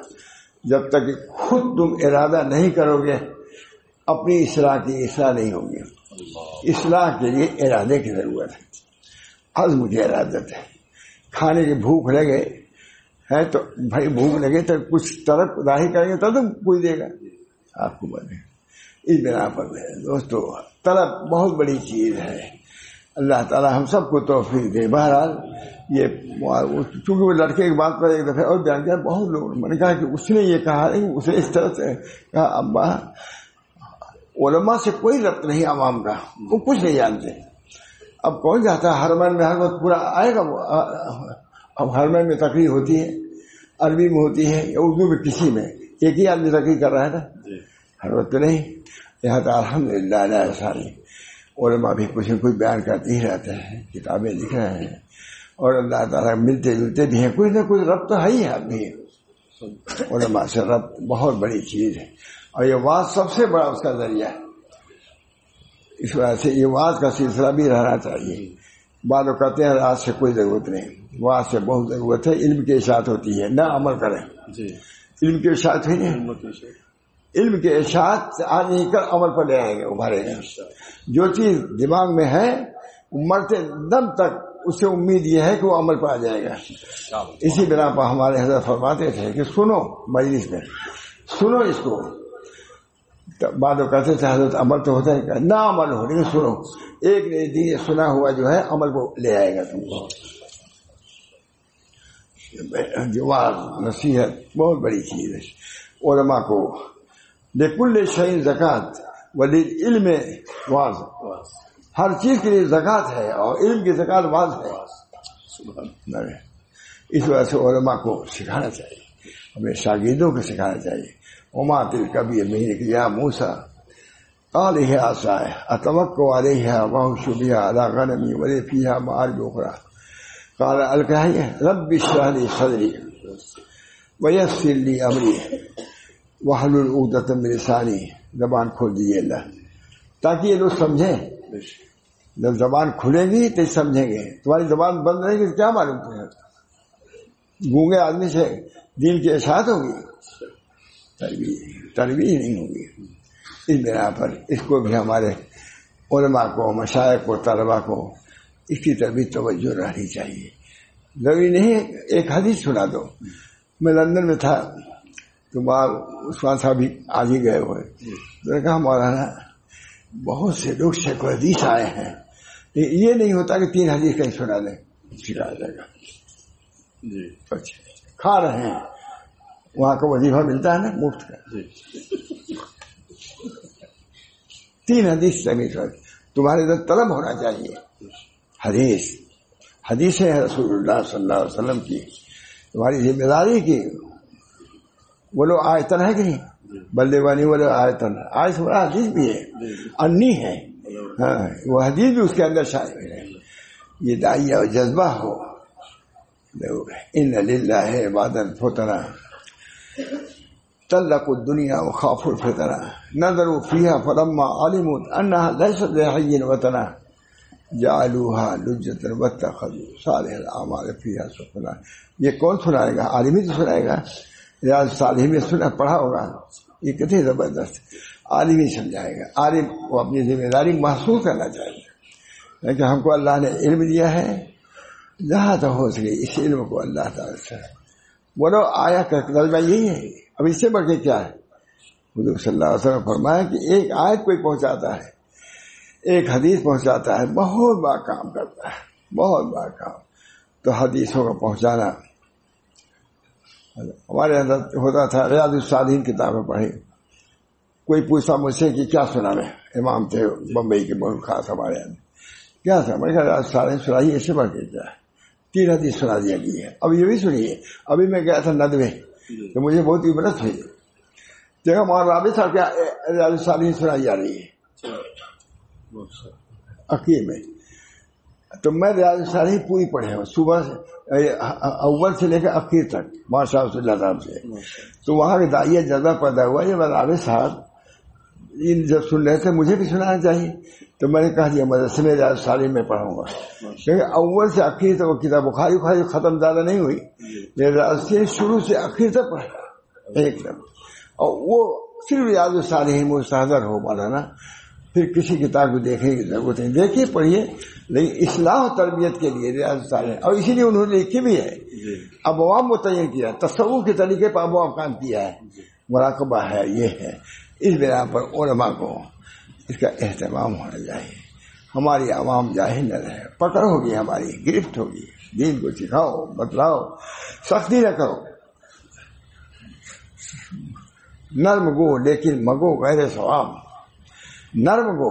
جب تک خود تم ارادہ نہیں کرو گے. اپنی اصلاح کی اصلاح نہیں ہوگی. اصلاح کے لیے ارادے کی ضرورت ہے، عزم کی ارادت ہے. کھانے کی بھوک لگے ہے تو بھائی بھوک لگے تو کچھ طرف ظاہر کریں گے تب تو کوئی دے گا آپ کو. بنے اس بنا پر دوستو طلب بہت بڑی چیز ہے. اللہ تعالی ہم سب کو توفیق دے. بہرحال یہ چونکہ وہ لڑکے کی بات پر ایک دفعہ اور بیان کیا، بہت لوگ میں نے کہا کہ اس نے یہ کہا ہے، اسے اس طرح سے کہا ابا علماء سے کوئی ربط نہیں عوام کا، وہ کچھ نہیں جانتے. اب کون جاتا ہے حرمین میں ہر وقت پورا آئے گا. اب حرمین میں تقریر ہوتی ہے، عربی میں ہوتی ہے یا اردو میں، کسی میں ایک ہی آدمی تقریر کر رہا تھا، ہر وقت نہیں. یہاں تو الحمدللہ اللہ ساری علماء بھی کچھ نہ کچھ بیان کرتے ہی رہتے ہیں، کتابیں لکھ رہے ہیں، اور اللہ تعالیٰ ملتے جلتے بھی ہیں. کچھ نہ کچھ ربط تو ہے ہی آدمی علماء سے. ربط بہت بڑی چیز ہے، اور یہ واز سب سے بڑا اس کا ذریعہ ہے. اس وجہ سے یہ واز کا سلسلہ بھی رہنا چاہیے. بعض لوگ کہتے ہیں راز سے کوئی ضرورت نہیں، واز سے بہت ضرورت ہے. علم کی اشاعت ہوتی ہے، نہ عمل کریں. علم کی اشاعت ہوئی نہیں، علم کے اشاعت سے آج نہیں کر عمل پر لے آئیں گے، ابھارے گا. جو چیز دماغ میں ہے مرتے دم تک اس سے امید یہ ہے کہ وہ عمل پر آ جائے گا. اسی بنا پر ہمارے حضرت فرماتے تھے کہ سنو، مجلس میں سنو اس کو. بعد وہ کہتے تھے حضرت عمل تو ہوتا ہے، نہ عمل ہو لیکن سنو. ایک دن سنا ہوا جو ہے عمل کو لے آئے گا تم کو. جواز نصیحت بہت بڑی چیز ہے. علماء کو لکل شیء زکات وللعلم واز، ہر چیز کے لیے زکات ہے اور علم کی زکات واز ہے. اس وجہ سے علماء کو سکھانا چاہیے، ہمیں شاگردوں کو سکھانا چاہیے. وما تلک بیمینک یا موسیٰ قال هي عصاي اتوکل علیہا واہش بها علی غنمی ولی فیہا معارج اخری قال القها رب اشرح لي صدری وَيَسِّرْ لِي أَمْرِي وَاحْلُلْ عُقْدَةً مِّن لِّسَانِي، زبان کھول دیجیے اللہ تاکہ یہ لوگ سمجھیں. جب زبان کھلے گی تو سمجھیں گے. تمہاری زبان بند رہے گی تو کیا معلوم تمہیں؟ گونگے آدمی سے دین کی اشاعت ہوگی؟ تربیت نہیں ہوگی. اس بنا پر اس کو بھی ہمارے علماء کو، مشائخ کو، طلباء کو اس کی طرف توجہ رہنی چاہیے. ضروری نہیں ایک حدیث سنا دو. میں لندن میں تھا تو عثمان صاحب بھی آج ہی گئے ہوئے. میں نے کہا مولانا بہت سے لوگ شیخ حدیث آئے ہیں، یہ نہیں ہوتا کہ 3 حدیث کہیں سنا دیں، سکھا جائے گا. کھا رہے ہیں وہاں کا وظیفہ ملتا ہے نا مفت کا، 3 حدیث تمہارے اندر طلب ہونا چاہیے. حدیث ہے رسول اللہ صلی اللہ علیہ وسلم کی، تمہاری ذمہ داری کی. وہ لوگ آیتن ہے کہ نہیں؟ بلدیوانی وہ لوگ آیتن، آج تھوڑا حدیث بھی ہے، انی ہے، ہاں وہ حدیث بھی اس کے اندر شامل ہے. یہ داعیہ اور جذبہ ہو. ان للہ عبادا فتنا طلقوا الدنيا وخافوا الفتنة نظروا فيها فلما علموا انها ليست لحي وطنا جعلوها لجة واتخذوا صالح الاعمال فيها سفنا. یہ کون سنائے گا؟ عالم ہی تو سنائے گا. ریاض صالحین میں سنا پڑھا ہوگا. یہ کتنی زبردست عالم ہی سمجھائے گا. عالم کو اپنی ذمہ داری محسوس کرنا چاہیے کہ ہم کو اللہ نے علم دیا ہے، جہاں تک ہو سکے اس علم کو اللہ تعالی سے بولو. آیا کا ترجمہ یہی ہے. اب اس سے بڑھ کے کیا ہے؟ حضور صلی اللہ علیہ وسلم فرمایا کہ ایک آیت کوئی پہنچاتا ہے، ایک حدیث پہنچاتا ہے، بہت بڑا کام کرتا ہے، بہت بڑا کام. تو حدیثوں کا پہنچانا ہمارے اندر ہوتا تھا. ریاض الصالحین کتابیں پڑھی، کوئی پوچھتا مجھ سے کہ کیا سنا میں، امام تھے بمبئی کے بہت خاص ہمارے اندر، کیا سنا؟ میں کہا ریاض الصالحین سنائیے. اس سے بڑھ کے کیا ہے؟ 3 حدیث سنا دیا گئی ہے. اب یہ بھی سنیے. ابھی میں گیا تھا ندوے تو مجھے بہت عبرت ہوئی. دیکھا مولانا رابع صاحب کیا ریاض الصالحین سنائی جا رہی ہے عقیدے میں. تو میں ریاض الصالحین پوری پڑھے ہوں صبح سے اول سے لے کر اخیر تک ماشاء اللہ صاحب سے. تو وہاں کے داعیہ جذبہ پیدا ہوا یہ رابع صاحب جب سن رہے تھے مجھے بھی سنانا چاہیے. تو میں نے کہا جی مدرسے میں ریاض الصالحین میں پڑھوں گا، کیونکہ اول سے اخیر تک وہ کتاب بخاری ختم زیادہ نہیں ہوئی، ریاض الصالحین شروع سے اخیر تک پڑھا ایک دم. اور وہ صرف ریاض الصالحین مستحضر ہو پانا نا، پھر کسی کتاب کو دیکھنے کی ضرورت نہیں. دیکھیے پڑھیے، لیکن اصلاح و تربیت کے لیے ریاض الصالحین، اور اسی لیے انہوں نے لکھی بھی ہے. ابواب متعین کیا، تصوف کے طریقے پر ابواب کام کیا ہے، مراقبہ ہے، یہ ہے. اس بنا پر علماء کو اس کا اہتمام ہونا چاہیے. ہماری عوام جاہل نہ رہے، پکڑ ہوگی، ہماری گرفت ہوگی. دین کو سکھاؤ، بتلاؤ، سختی نہ کرو. نرم گو لیکن مگو غیر ثواب. نرم گو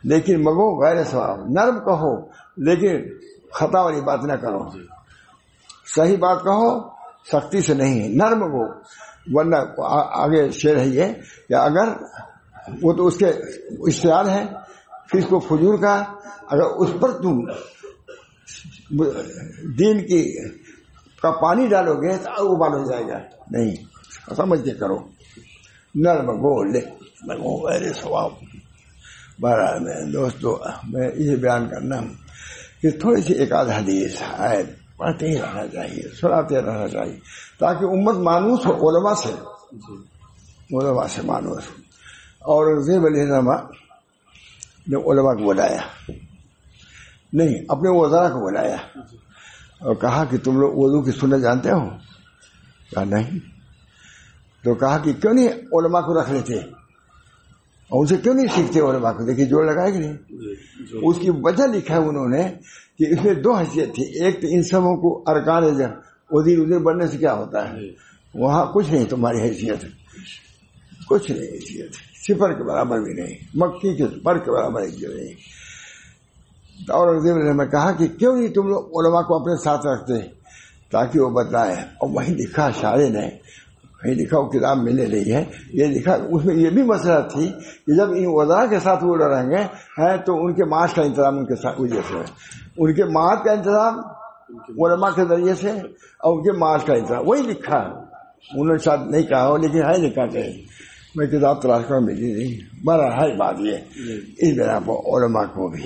لیکن مگو غیر ثواب. نرم کہو لیکن خطا والی بات نہ کرو، صحیح بات کہو، سختی سے نہیں. نرم گو، ورنہ آگے شعر ہے یہ کہ اگر وہ تو اس کے اشتعال ہے، پھر اس کو فجور کا، اگر اس پر تم دین کی کا پانی ڈالو گے تو وہ بال ہو جائے گا. نہیں، سمجھ کے کرو. نرم گو لگو غیر ثواب. بہرحال میں دوستو میں یہ بیان کرنا کہ تھوڑی سی ایک آدھ حدیث آیت پڑھتے ہی رہنا چاہیے، سناتے رہنا چاہیے، تاکہ امت مانوس ہو علماء سے مانوس ہو. اورنگزیب علیہ السلام نے علماء کو بلایا، نہیں اپنے وزراء کو بلایا اور کہا کہ تم لوگ وضو کی سنت جانتے ہو؟ کہا نہیں. تو کہا کہ کیوں نہیں علماء کو رکھ لیتے اور ان سے کیوں نہیں سیکھتے علماء کو؟ دیکھیے جوڑ لگائے کہ نہیں. اس کی وجہ لکھا ہے انہوں نے کہ اس میں 2 حیثیت تھی. ایک تو ان سبوں کو ارکان وزیر بننے سے کیا ہوتا ہے، وہاں کچھ نہیں تمہاری حیثیت، کچھ نہیں حیثیت، صفر کے برابر بھی نہیں، مکی کے پر کے برابر نہیں. اورنگزیب نے کہا کہ کیوں نہیں تم لوگ علماء کو اپنے ساتھ رکھتے تاکہ وہ بتائیں. اور وہیں لکھا شاعر نے، وہیں لکھا وہ کتاب میں نے لی ہے، یہ لکھا اس میں یہ بھی مسئلہ تھی کہ جب ان وزراء کے ساتھ وہ لڑیں گے تو ان کے معاش کا انتظام ان کے ساتھ وجہ سے، ان کے معاش کا انتظام علماء کے ذریعے سے اور ان کے مال کا اطلاع وہی لکھا ہے. انہوں نے شاید نہیں کہا ہو لیکن ہے لکھا کہ میں کتاب تلاش کر ملی نہیں. بہرحال ہے بات یہ اس بنا پر علماء کو بھی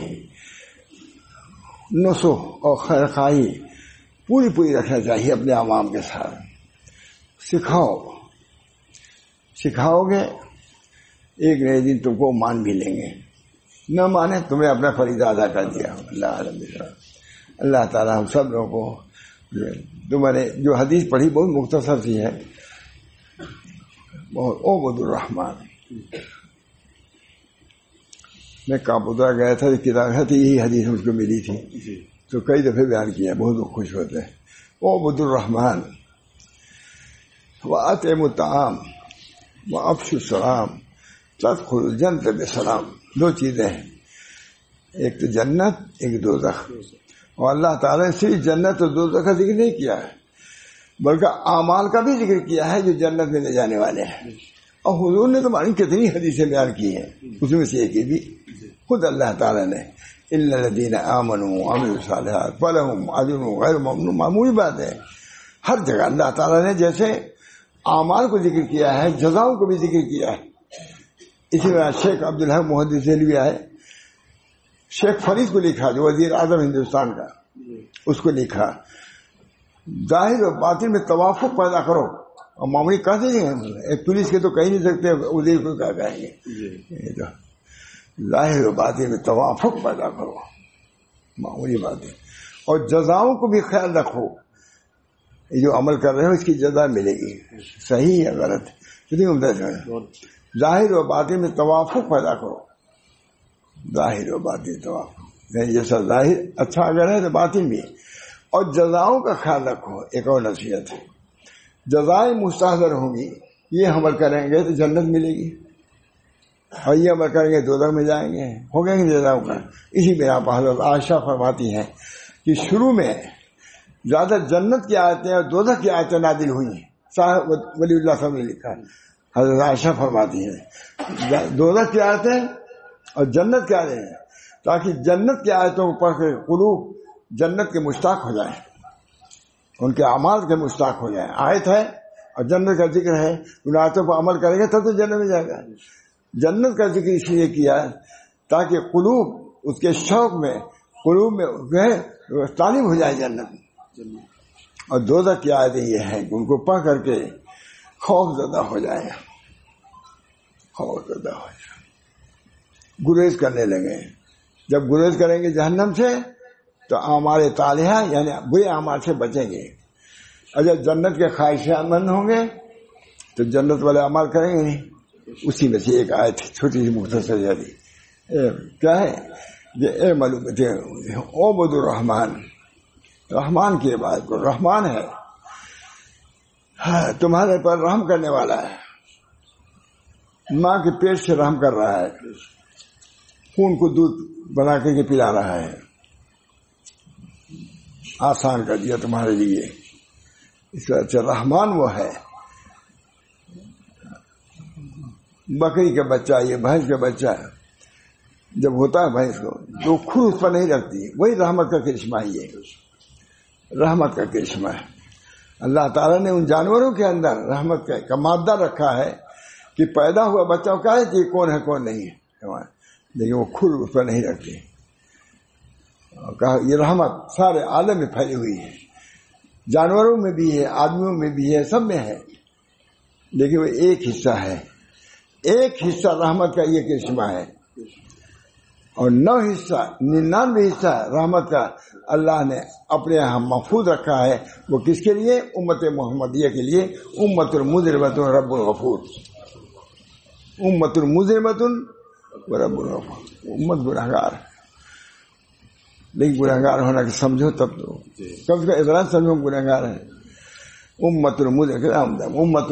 نصح اور خیر خواہی پوری رکھنا چاہیے اپنے عوام کے ساتھ. سکھاؤ گے ایک نئے دن تم کو مان بھی لیں گے. نہ مانے تمہیں اپنا فریضہ ادا کر دیا. اللہ تعالیٰ ہم سب لوگوں کو تمہارے جو حدیث پڑھی بہت مختصر سی ہے عبد الرحمان. میں کاپوترا گیا تھا کتاب ہے تو یہی حدیث مجھ کو ملی تھی تو کئی دفعے بیان کیا بہت خوش ہوتے ہیں. عبد الرحمان وَأَطْعِمُ الطَّعَامَ وَأَفْشُوا السَّلَامَ تَدْخُلُوا الْجَنَّةَ بِسَلَام. دو چیزیں ہیں، ایک تو جنت ایک دوزخ. اور اللہ تعالیٰ نے صرف جنت اور دوزخ کا ذکر نہیں کیا ہے بلکہ اعمال کا بھی ذکر کیا ہے جو جنت میں لے جانے والے ہیں. اور حضور نے تمہاری کتنی حدیثیں بیان کی ہیں، اس میں سے ایک بھی خود اللہ تعالیٰ نے إِلَّا الَّذِينَ آمَنُوا وَعَمِلُوا الصَّالِحَاتِ فَلَهُمْ أَجْرٌ غَيْرُ مَمْنُونٍ. معمولی بات ہے. ہر جگہ اللہ تعالیٰ نے جیسے اعمال کو ذکر کیا ہے جزاؤں کو بھی ذکر کیا ہے. اسی طرح شیخ عبدالحق محدث دہلوی آئے، شیخ فرید کو لکھا جو وزیر اعظم ہندوستان کا، اس کو لکھا ظاہر و باطن میں توافق پیدا کرو. اور معمولی کہتے نہیں، ایک پولیس کے تو کہہ نہیں سکتے وزیر کو کیا کہیں گے. ظاہر و باطن میں توافق پیدا کرو، معمولی بات ہے. اور جزاؤں کو بھی خیال رکھو، یہ جو عمل کر رہے ہو اس کی جزا ملے گی، صحیح یا غلط. ظاہر و باطن میں توافق پیدا کرو. ظاہر و باطن توافق، جیسا ظاہر اچھا اگر ہے تو باطن بھی. اور جزاؤں کا خیال رکھو. ایک اور نصیحت ہے، جزائیں مستحضر ہوں گی. یہ عمل کریں گے تو جنت ملے گی اور یہ عمل کریں گے دوزخ میں جائیں گے. ہو گئے گے جزاؤں کا. اسی بنا پر حضرت عائشہ فرماتی ہیں کہ شروع میں زیادہ جنت کی آیتیں اور دوزخ کی آیتیں نازل ہوئی ہیں. صاحب ولی اللہ صاحب نے لکھا ہے. حضرت عائشہ فرماتی ہیں دوزخ کی آیتیں اور جنت کی آیتیں ہیں تاکہ جنت کی آیتوں کو پڑھ کے قلوب جنت کے مشتاق ہو جائیں، ان کے اعمال کے مشتاق ہو جائیں. آیت ہے اور جنت کا ذکر ہے، ان آیتوں پر عمل کریں گے تب تو جنت میں جائے گا. جنت کا ذکر اس لیے کیا ہے تاکہ قلوب اس کے شوق میں قلوب میں طالب ہو جائے جنت. اور دوزخ کی آیتیں یہ ہیں کہ ان کو پڑھ کر کے خوف زدہ ہو جائے، خوف زدہ ہو جائے، گریز کرنے لگے. جب گریز کریں گے جہنم سے تو اعمال طالحہ یعنی برے اعمال سے بچیں گے. اور جب جنت کے خواہشات مند ہوں گے تو جنت والے اعمال کریں گے نہیں. اسی میں سے ایک آیت چھوٹی سی مختصر جاری کیا ہے کہ اے معلوم عبد الرحمان، رحمان کی عبادت کو. رحمان ہے تمہارے پر رحم کرنے والا ہے. ماں کے پیٹ سے رحم کر رہا ہے، خون کو دودھ بنا کر کے پلا رہا ہے. آسان کر دیا تمہارے لیے. اس وجہ سے رحمان وہ ہے. بکری کا بچہ یہ بھینس کا بچہ جب ہوتا ہے بھینس کو تو خود اس پر نہیں رکھتی، وہی رحمت کا کرشمہ ہی ہے. رحمت کا کرشمہ ہے. اللہ تعالیٰ نے ان جانوروں کے اندر رحمت کا مادہ رکھا ہے کہ پیدا ہوا بچہ کو کہا ہے کہ کون ہے کون نہیں ہے، لیکن وہ خود اس پر نہیں رکھتے. کہا یہ رحمت سارے عالم میں پھیلی ہوئی ہے، جانوروں میں بھی ہے، آدمیوں میں بھی ہے، سب میں ہے. لیکن وہ ایک حصہ ہے، ایک حصہ رحمت کا یہ کرشمہ ہے. اور 99 حصہ رحمت کا اللہ نے اپنے یہاں محفوظ رکھا ہے. وہ کس کے لیے؟ امت محمدیہ کے لیے. امت المجرمۃ رب الغفور، امت المجرمۃ رب الغفور. امت گناہگار، لیکن گناہگار ہونا کہ سمجھو تب تو کم سے کم اتنا سمجھو گناہگار ہے. امت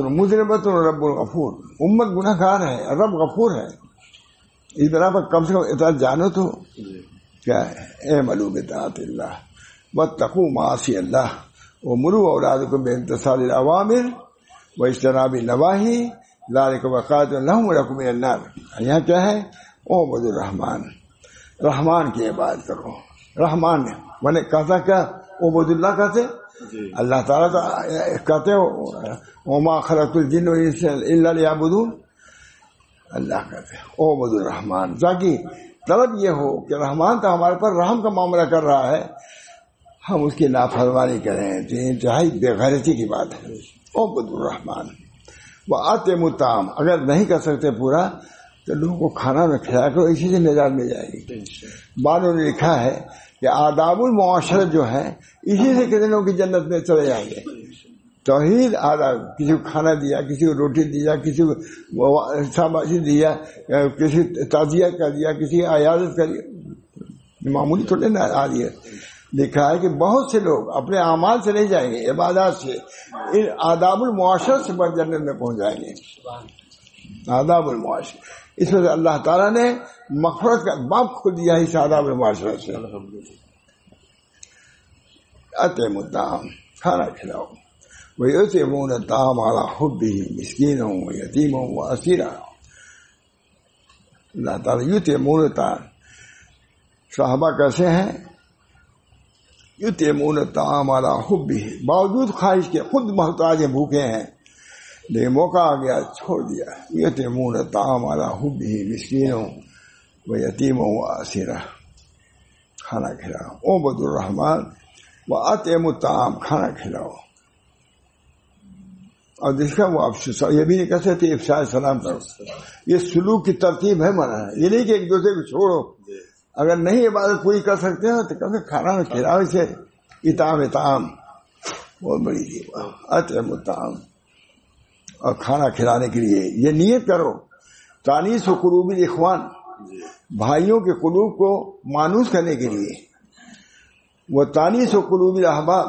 المجرمۃ رب الغفور. امت گناہگار ہے، رب غفور ہے. اس طرح پر کم سے کم اتنا جانو تو کیا ہے. اے ملو بطاعت اللہ واتقوا معاصی اللہ ومروا اولادکم بامتثال الاوامر واجتناب النواہی ذلک وقایۃ لهم ولکم من النار. یہاں کیا ہے؟ عبد الرحمان، رحمان کی عبادت کرو. رحمان نے میں نے کہا تھا کیا عبد اللہ کہتے اللہ تعالیٰ تو کہتے وما خلقت الجن والانس الا لیعبدون، اللہ کہتے عبد الرحمن، تاکہ طلب یہ ہو کہ رحمان تو ہمارے پر رحم کا معاملہ کر رہا ہے، ہم اس کی نافرمانی کریں تو انتہائی بے غیرتی کی بات ہے۔ عبد الرحمن وَأَطْعِمُوا الطَّعَامَ، اگر نہیں کر سکتے پورا تو لوگوں کو کھانا نہ کھلایا کرو، اسی سے نجات مل جائے گی۔ بعضوں نے لکھا ہے کہ آداب المعاشرت جو ہے اسی سے کتنے لوگوں کی جنت میں چلے جائیں گے۔ توحید آداب، کسی کو کھانا دیا، کسی کو روٹی دیا، کسی کو شاباشی دیا، کسی تعزیہ کر دیا، کسی کی عیادت کری، معمولی تھوڑے نہ آ رہی ہے۔ لکھا ہے کہ بہت سے لوگ اپنے اعمال سے نہیں جائیں گے، عبادات سے، ان آداب المعاشرت سے بڑھ جنت میں پہنچ جائیں گے۔ آداب المعاشرت، اس میں سے اللہ تعالیٰ نے مغفرت کا باب کھول دیا اس آداب المعاشرت سے۔ اطعموا الطعام، کھانا کھلاؤ، وَيُطْعِمُونَ الطَّعَامَ عَلَىٰ حُبِّهِ مِسْكِينًا وَيَتِيمًا وَأَسِيرًا۔ اللہ تعالیٰ یطعمون الطعام، صحابہ کیسے ہیں؟ یطعمون الطعام علی حبہ، باوجود خواہش کے خود محتاج ہیں، بھوکے ہیں، لیکن موقع آ گیا چھوڑ دیا۔ یطعمون الطعام علی حبہ مسکینا ویتیما واسیرا، کھانا کھلاؤ۔ عبد الرحمن واطعموا الطعام، کھانا کھلاؤ۔ اور جس کا وہ افشا، یہ بھی نہیں کہہ سکتے افشاء سلام کرو، یہ سلوک کی ترتیب ہے، منع ہے، یہ نہیں کہ ایک دوسرے کو چھوڑو۔ اگر نہیں عبادت پوری کر سکتے ہو تو کم سے کھانا نہ کھلاؤ، اسے اطعام بہت بڑی چیز۔ اطعموا الطعام، اور کھانا کھلانے کے لیے یہ نیت کرو، تانیس و قلوب الاخوان، بھائیوں کے قلوب کو مانوس کرنے کے لیے، وہ تانیس و قلوب الاحباب،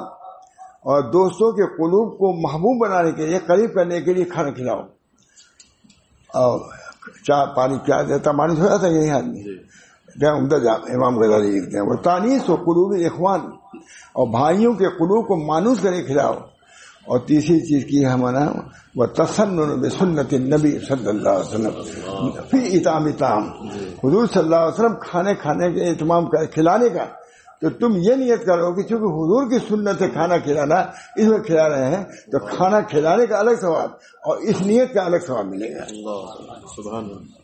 اور دوستوں کے قلوب کو محبوب بنانے کے لیے، قریب کرنے کے لیے کھانا کھلاؤ۔ اور چائے پانی پیا دیتا مانوس ہو جاتا ہے یہی آدمی، عمدہ امام غزالی لکھتے ہیں، وہ تانیس و قلوب الاخوان، اور بھائیوں کے قلوب کو مانوس کرے کھلاؤ۔ اور تیسری چیز کی ہے منع، وہ تسنن بسنت النبی صلی اللہ علیہ وسلم فی اطعام الطعام، حضور صلی اللہ علیہ وسلم کھانے کے اہتمام کھلانے کا، تو تم یہ نیت کرو کہ چونکہ حضور کی سنت ہے کھانا کھلانا، اس میں کھلا رہے ہیں تو کھانا کھلانے کا الگ ثواب اور اس نیت کا الگ ثواب ملے گا۔ سبحان اللہ۔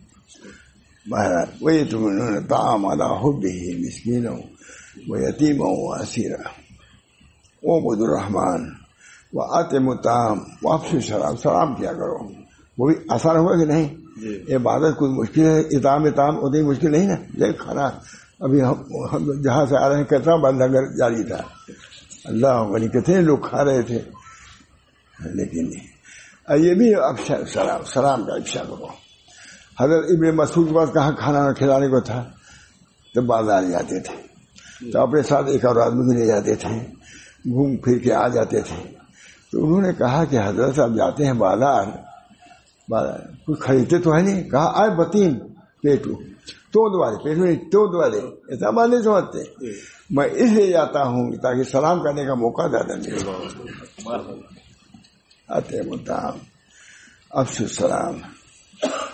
بہرحال وَيُطْعِمُونَ الطَّعَامَ عَلَىٰ حُبِّهِ مِسْكِينًا وَيَتِيمًا وَأَسِيرًا۔ عبد الرحمن وَأَطْعِمُوا الطَّعَامَ وَأَفْشُوا السَّلَامَ، سلام کیا کرو۔ وہ بھی آسان ہوا کہ نہیں؟ عبادت کوئی مشکل ہے؟ اطعام اتنی مشکل نہیں نا، لیکن کھانا ابھی ہم جہاں سے آ رہے ہیں کتنا بڑا لنگر جاری تھا، اللہ غنی، کتنے لوگ کھا رہے تھے، لیکن یہ بھی سلام کا افشا کرو۔ حضرت ابن مسعود کے پاس کہاں کھانا کھلانے کو تھا، تو بازار جاتے تھے تو اپنے ساتھ ایک اور آدمی کو لے جاتے تھے، گھوم پھر کے آ جاتے تھے۔ تو انہوں نے کہا کہ حضرت صاحب جاتے ہیں بازار، کچھ خریدتے تو ہے نہیں؟ کہا آئے بتین پیٹو، توند والے ایسا بات نہیں سمجھتے، میں اس لیے جاتا ہوں تاکہ سلام کرنے کا موقع زیادہ ملے۔ اطعموا الطعام افشوا السلام۔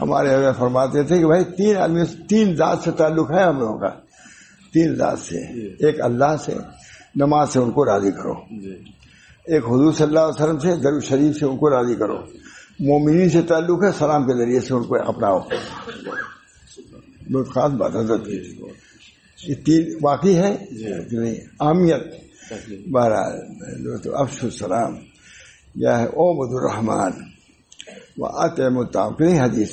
ہمارے حضرت فرماتے تھے کہ بھائی تین ذات سے تعلق ہے ہم لوگوں کا، تین ذات سے، ایک اللہ سے، نماز سے ان کو راضی کرو، ایک حضور صلی اللہ علیہ وسلم سے، درود شریف سے ان کو راضی کرو، مومنین سے تعلق ہے، سلام کے ذریعے سے ان کو اپناؤ۔ بہت خاص بات حضرت کی، یہ تین واقعی ہے عامیت۔ بہرحال افشوا السلام، یہ ہے عبد الرحمن وَأَطْعِمُوا الطَّعَامَ، کہیں حدیث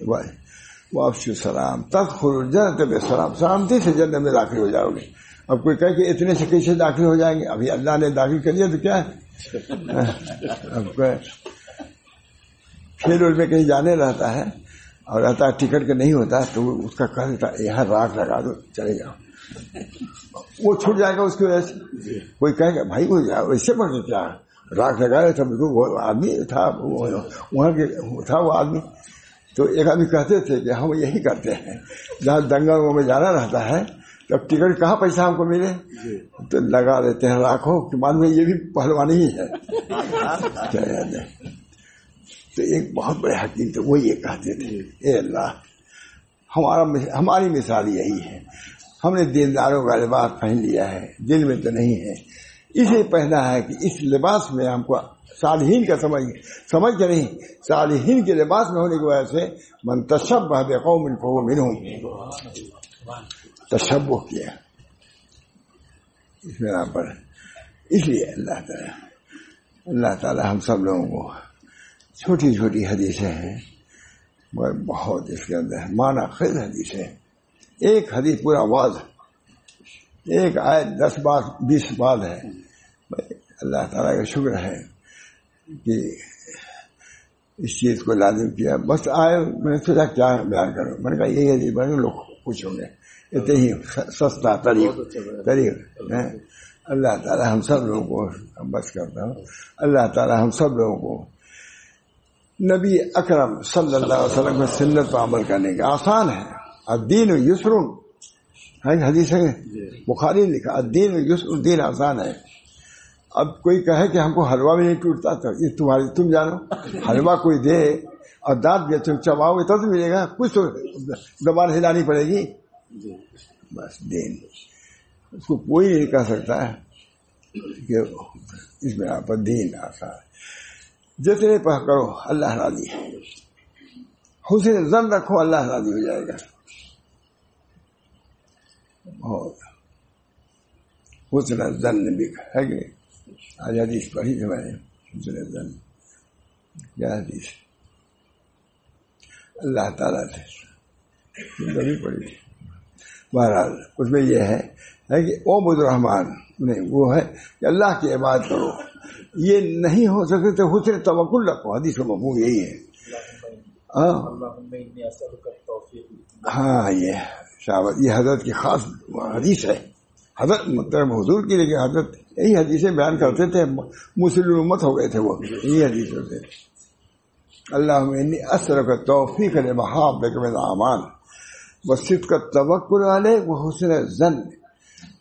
وَأَفْشُوا السَّلَامَ تَدْخُلُوا الْجَنَّةَ بِالسَّلَامِ، سلامتی سے جنت میں داخل ہو جاؤ گے۔ اب کوئی کہے کہ اتنے سے کیسے داخل ہو جائیں گے؟ ابھی اللہ نے داخل کر دیا تو کیا ہے، اب کھیل میں کہیں جانے رہتا ہے اور رہتا ہے ٹکٹ کا نہیں ہوتا تو اس کا کہہ دیتا یہاں راک لگا دو چلے جاؤ، وہ چھوٹ جائے گا اس کی وجہ سے۔ کوئی کہے گا بھائی وہ اس سے بڑھ کے کیا راک لگایا تھا، وہ آدمی تھا وہاں کے تھا وہ آدمی، تو ایک آدمی کہتے تھے کہ ہم یہی کرتے ہیں جہاں دنگل میں جانا رہتا ہے تب ٹکٹ کہاں پیسہ ہم کو ملے تو لگا دیتے ہیں راکھوں کہ بعد میں یہ بھی پہلوانی ہی ہے۔ تو ایک بہت بڑے حکیم تھے، وہ یہ کہتے تھے اے اللہ ہماری مثال یہی ہے، ہم نے دینداروں کا لباس پہن لیا ہے، دل میں تو نہیں ہے، اسے پہنا ہے کہ اس لباس میں ہم کو صالحین کا سمجھ کے نہیں، صالحین کے لباس میں ہونے کی وجہ سے من تشبہ بقوم فہو منہم، تشبہ کیا اس بنا پر۔ اس لیے اللہ تعالی ہم سب لوگوں کو چھوٹی چھوٹی حدیثیں ہیں مگر بہت اس کے اندر معنی خیز حدیث ہے، ایک حدیث پورا واض، ایک آیت 10 بات 20 بات ہے۔ اللہ تعالیٰ کا شکر ہے کہ اس چیز کو لازم کیا۔ بس آئے میں نے سوچا کیا بیان کروں، میں نے کہا یہی حدیث بنے لوگ پوچھوں گے، اتنے ہی سستا طریق ہے۔ اللہ تعالیٰ ہم سب لوگوں کو، بس کرتا ہوں، اللہ تعالیٰ ہم سب لوگوں کو نبی اکرم صلی اللہ علیہ وسلم کی سنت پر عمل کرنے کا آسان ہے۔ الدین یسر، حدیث ہے بخاری نے لکھا الدین یسر، دین آسان ہے۔ اب کوئی کہے کہ ہم کو حلوہ بھی نہیں ٹوٹتا تو یہ تم جانو، حلوہ کوئی دے اور دانت بھی تم چباؤ گے تب تو ملے گا، کچھ تو زبان ہلانی پڑے گی، بس دین اس کو کوئی نہیں کہہ سکتا ہے کہ اس میں آپ پر دین آسان ہے۔ جتنے پڑھ کرو اللہ راضی ہے، حسن ظن رکھو اللہ راضی ہو جائے گا۔ اور حسن ظن بھی ہے کہ آج حدیث پڑھی تھی میں نے، حسن ظن کیا حدیث اللہ تعالیٰ سے کبھی پڑھی تھی۔ بہرحال اس میں یہ ہے کہ عبد الرحمان نہیں، وہ ہے کہ اللہ کی عبادت کرو، یہ نہیں ہو سکے تو حسن توکل رکھو، حدیث کا مفہوم یہی ہے۔ ہاں یہ شاوت، یہ حضرت کی خاص حدیث ہے، حضرت محترم حضور کی، لیکن حضرت یہی حدیثیں بیان کرتے تھے، مسلم امت ہو گئے تھے وہ، یہی حدیث ہوتے۔ اللہم انی اسألک التوفیق لمحابک من الاعمال وصدق التوکل علیک وحسن الظن۔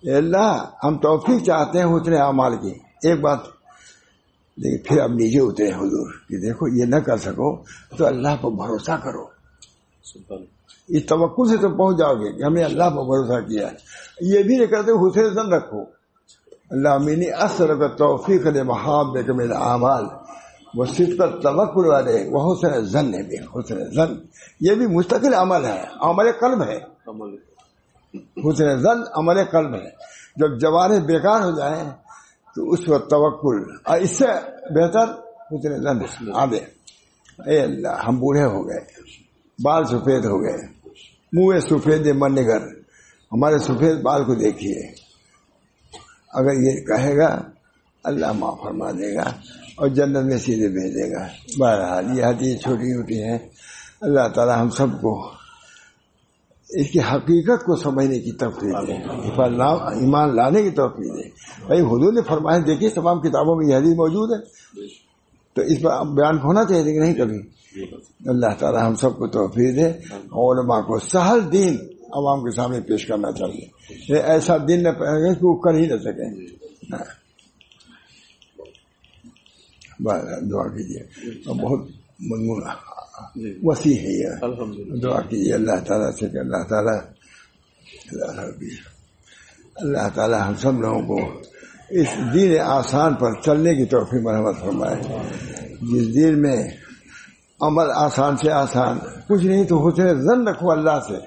اے اللہ ہم توفیق چاہتے ہیں حسن اعمال کی۔ ایک بات لیکن پھر اب نیچے اترے حضور کہ دیکھو یہ نہ کر سکو تو اللہ پر بھروسہ کرو، اس توکل سے تم پہنچ جاؤ گے کہ ہم نے اللہ پر بھروسہ کیا ہے۔ یہ بھی نہیں کرتے حسن ظن رکھو، اللہم انی اسألک التوفیق لمحابک من الاعمال وصدق التوکل علیک وحسن الظن۔ بھی حسن ظن یہ بھی مستقل عمل ہے، عمل قلب ہے، حسن ظن عمل قلب ہے۔ جب جوارح بیکار ہو جائیں تو اس وقت توکل، اور اس سے بہتر حسن ظن آبے۔ اے اللہ ہم بوڑھے ہو گئے، بال سفید ہو گئے، منہ سفید من نگر، ہمارے سفید بال کو دیکھیے، اگر یہ کہے گا اللہ معاف فرما دے گا اور جنت میں سیدھے بھیج دے گا۔ بہرحال یہ حدیث چھوٹی چھوٹی ہے، اللہ تعالی ہم سب کو اس کی حقیقت کو سمجھنے کی توفیق دے، ایمان لانے کی توفیق دے۔ بھائی حضور نے فرمایا، دیکھیے تمام کتابوں میں یہ حدیث موجود ہے تو اس پر بیان ہونا چاہیے، لیکن نہیں کبھی۔ اللہ تعالی ہم سب کو توفیق دے، علماء کو سہل دین عوام کے سامنے پیش کرنا چاہیے، یہ ایسا دن نہ پائے کہ وہ کر ہی نہ سکیں۔ دعا کیجیے، بہت مضمون وسیع ہے یہ، دعا کیجیے اللہ تعالیٰ سے کہ اللہ تعالیٰ ہم سب لوگوں کو اس دین آسان پر چلنے کی توفیق مرحمت فرمائے، جس دین میں عمل آسان سے آسان کچھ نہیں تو حسن ظن رکھو اللہ سے۔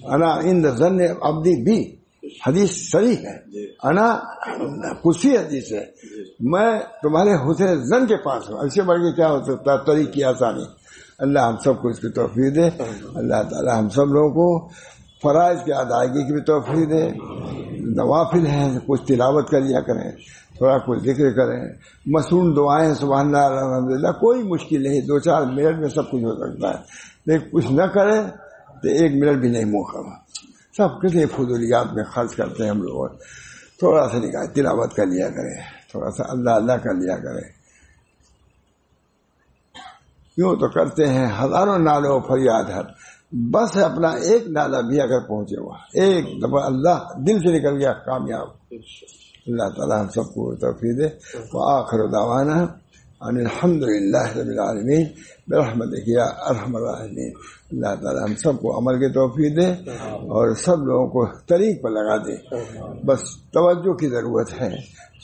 انا عند ظن عبدی بھی حدیث صحیح ہے، انا کسی حدیث ہے، میں تمہارے حسن ظن کے پاس ہوں، اس سے بڑھ کے کیا ہو سکتا ہے طریق کی آسانی۔ اللہ ہم سب کو اس کی توفیق دے، اللہ تعالی ہم سب لوگوں کو فرائض کی ادائیگی کی بھی توفیق دے۔ نوافل ہیں کچھ تلاوت کر لیا کریں، تھوڑا کچھ ذکر کریں، مصنون دعائیں سبحان اللہ الحمدللہ، کوئی مشکل نہیں، 2-4 منٹ میں سب کچھ ہو سکتا ہے، لیکن کچھ نہ کریں تو 1 منٹ بھی نہیں موقع، سب کتنے فضولیات میں خرچ کرتے ہیں ہم لوگ۔ تھوڑا سا نکال تلاوت کر لیا کریں، تھوڑا سا اللہ اللہ کر لیا کریں، یوں تو کرتے ہیں ہزاروں نالوں فریاد ہے، بس اپنا ایک نالا بھی اگر پہنچے ہوا، ایک دفعہ اللہ دل سے نکل گیا، کامیاب۔ اللہ تعالی ہم سب کو توفیق دے۔ وآخر دعوانا ان الحمد للہ رب العالمین برحمتک یا ارحم الراحمین۔ اللہ تعالیٰ ہم سب کو عمل کی توفیق دے اور سب لوگوں کو طریق پر لگا دے۔ بس توجہ کی ضرورت ہے،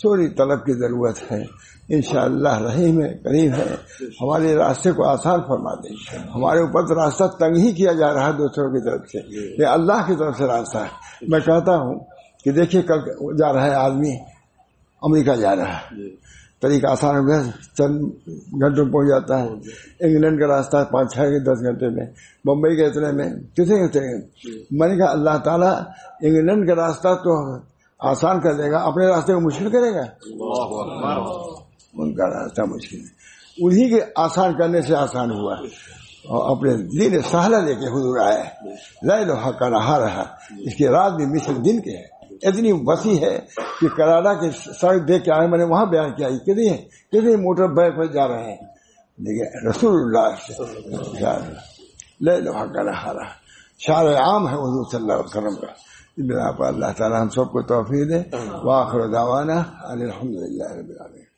سوری طلب کی ضرورت ہے۔ انشاءاللہ رحیم ہے، کریم ہے، ہمارے راستے کو آسان فرما دے۔ ہمارے اوپر تو راستہ تنگ ہی کیا جا رہا ہے دوسروں کی طرف سے، یہ اللہ کی طرف سے راستہ ہے۔ میں کہتا ہوں کہ دیکھیے کل جا رہا ہے آدمی امریکہ جا رہا ہے، طریقہ آسان ہو گیا، چند گھنٹوں پہنچ جاتا ہے۔ انگلینڈ کا راستہ 5-6-10 گھنٹے میں، بمبئی کے اتنے میں کتنے میں نے کہا اللہ تعالیٰ انگلینڈ کا راستہ تو آسان کر دے گا، اپنے راستے کو مشکل کرے گا؟ ان کا راستہ مشکل ہے، انہی کے آسان کرنے سے آسان ہوا، اور اپنے دین سہلہ لے کے حضور آئے، لیلھا کنہارھا، اس کی رات بھی مثل دن کے ہے، اتنی وسیع ہے کہ کراڈا کی سڑک دیکھ کے آئے، میں نے وہاں بیان کیا کتنی موٹر بائک پر جا رہے ہیں، لیکن رسول اللہ لیلھا کنہارھا شعر عام ہے حضور صلی اللہ علیہ وسلم کا۔ بنا پر اللہ تعالیٰ ہم سب کو توفیق دے۔ وآخر دعوانا ان الحمد للہ رب العالمین۔